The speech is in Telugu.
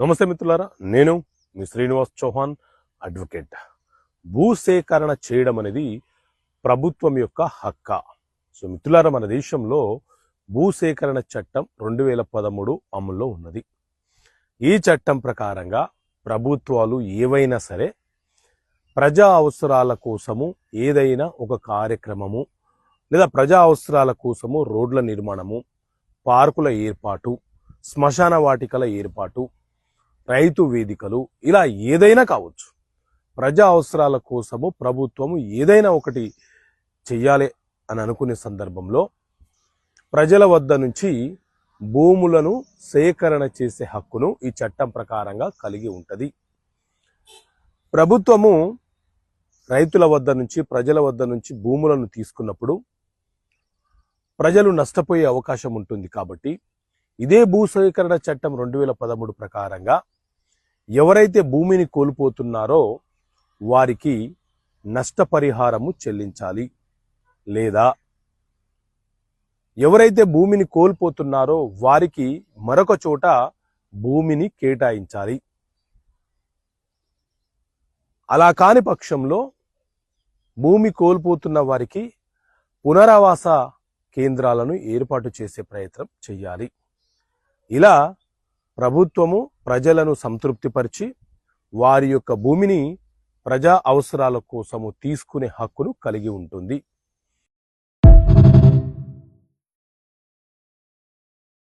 నమస్తే మిత్రులారా, నేను మీ శ్రీనివాస్ చౌహాన్ అడ్వకేట్. భూసేకరణ చేయడం అనేది ప్రభుత్వం యొక్క హక్క. సో మిత్రులారా, మన దేశంలో భూసేకరణ చట్టం 2013 అమల్లో ఉన్నది. ఈ చట్టం ప్రకారంగా ప్రభుత్వాలు ఏవైనా సరే ప్రజా అవసరాల కోసము ఏదైనా ఒక కార్యక్రమము లేదా ప్రజా అవసరాల కోసము రోడ్ల నిర్మాణము, పార్కుల ఏర్పాటు, శ్మశాన వాటికల ఏర్పాటు, రైతు వేదికలు, ఇలా ఏదైనా కావచ్చు, ప్రజా అవసరాల కోసము ప్రభుత్వము ఏదైనా ఒకటి చెయ్యాలి అని అనుకునే సందర్భంలో ప్రజల వద్ద నుంచి భూములను సేకరణ చేసే హక్కును ఈ చట్టం ప్రకారంగా కలిగి ఉంటుంది. ప్రభుత్వము రైతుల వద్ద నుంచి, ప్రజల వద్ద నుంచి భూములను తీసుకున్నప్పుడు ప్రజలు నష్టపోయే అవకాశం ఉంటుంది. కాబట్టి ఇదే భూసేకరణ చట్టం 2013 ప్రకారంగా ఎవరైతే భూమిని కోల్పోతున్నారో వారికి నష్టపరిహారము చెల్లించాలి, లేదా ఎవరైతే భూమిని కోల్పోతున్నారో వారికి మరొక చోట భూమిని కేటాయించాలి. అలా కాని పక్షంలో భూమి కోల్పోతున్న వారికి పునరావాస కేంద్రాలను ఏర్పాటు చేసే ప్రయత్నం చేయాలి. ఇలా ప్రభుత్వము ప్రజలను సంతృప్తిపరిచి వారి యొక్క భూమిని ప్రజా అవసరాల కోసము తీసుకునే హక్కును కలిగి ఉంటుంది.